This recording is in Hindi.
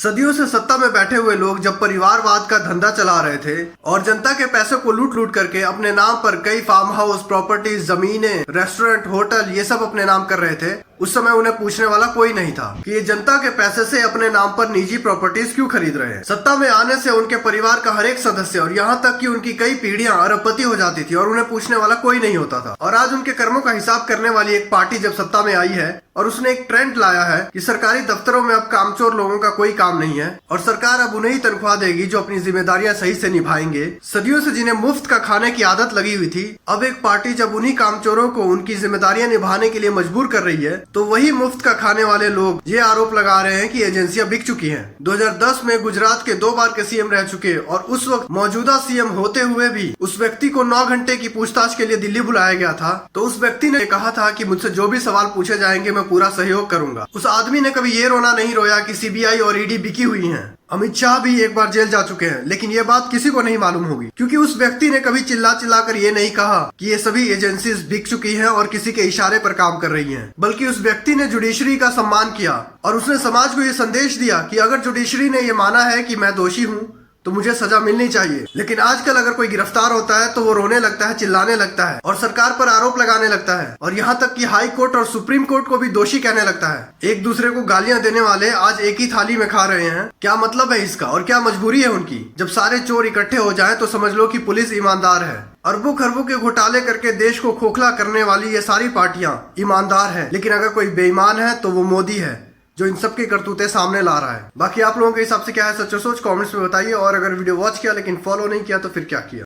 सदियों से सत्ता में बैठे हुए लोग जब परिवारवाद का धंधा चला रहे थे और जनता के पैसे को लूट लूट करके अपने नाम पर कई फार्म हाउस, प्रॉपर्टीज, जमीनें, रेस्टोरेंट, होटल ये सब अपने नाम कर रहे थे, उस समय उन्हें पूछने वाला कोई नहीं था कि ये जनता के पैसे से अपने नाम पर निजी प्रॉपर्टीज क्यों खरीद रहे हैं। सत्ता में आने से उनके परिवार का हर एक सदस्य और यहाँ तक कि उनकी कई पीढ़ियां अरबपति हो जाती थी और उन्हें पूछने वाला कोई नहीं होता था। और आज उनके कर्मों का हिसाब करने वाली एक पार्टी जब सत्ता में आई है और उसने एक ट्रेंड लाया है कि सरकारी दफ्तरों में अब कामचोर लोगों का कोई काम नहीं है और सरकार अब उन्हें ही तनख्वाह देगी जो अपनी जिम्मेदारियां सही से निभाएंगे। सदियों से जिन्हें मुफ्त का खाने की आदत लगी हुई थी, अब एक पार्टी जब उन्हीं कामचोरों को उनकी जिम्मेदारियां निभाने के लिए मजबूर कर रही है तो वही मुफ्त का खाने वाले लोग ये आरोप लगा रहे हैं कि एजेंसियां बिक चुकी हैं। 2010 में गुजरात के 2 बार के सीएम रह चुके और उस वक्त मौजूदा सीएम होते हुए भी उस व्यक्ति को 9 घंटे की पूछताछ के लिए दिल्ली बुलाया गया था, तो उस व्यक्ति ने कहा था कि मुझसे जो भी सवाल पूछे जाएंगे मैं पूरा सहयोग करूंगा। उस आदमी ने कभी ये रोना नहीं रोया कि सीबीआई और ईडी बिकी हुई हैं। अमित शाह भी एक बार जेल जा चुके हैं, लेकिन ये बात किसी को नहीं मालूम होगी क्योंकि उस व्यक्ति ने कभी चिल्ला चिल्ला कर ये नहीं कहा कि ये सभी एजेंसीज बिक चुकी हैं और किसी के इशारे पर काम कर रही हैं, बल्कि उस व्यक्ति ने जुडिशरी का सम्मान किया और उसने समाज को ये संदेश दिया कि अगर जुडिशरी ने ये माना है कि मैं दोषी हूँ तो मुझे सजा मिलनी चाहिए। लेकिन आजकल अगर कोई गिरफ्तार होता है तो वो रोने लगता है, चिल्लाने लगता है और सरकार पर आरोप लगाने लगता है और यहाँ तक कि हाई कोर्ट और सुप्रीम कोर्ट को भी दोषी कहने लगता है। एक दूसरे को गालियां देने वाले आज एक ही थाली में खा रहे हैं। क्या मतलब है इसका और क्या मजबूरी है उनकी? जब सारे चोर इकट्ठे हो जाएं तो समझ लो कि पुलिस ईमानदार है। अरबों खरबों के घोटाले करके देश को खोखला करने वाली ये सारी पार्टियां ईमानदार है, लेकिन अगर कोई बेईमान है तो वो मोदी है जो इन सब की करतूतें सामने ला रहा है। बाकी आप लोगों के हिसाब से क्या है सच और सोच कमेंट्स में बताइए। और अगर वीडियो वॉच किया लेकिन फॉलो नहीं किया तो फिर क्या किया।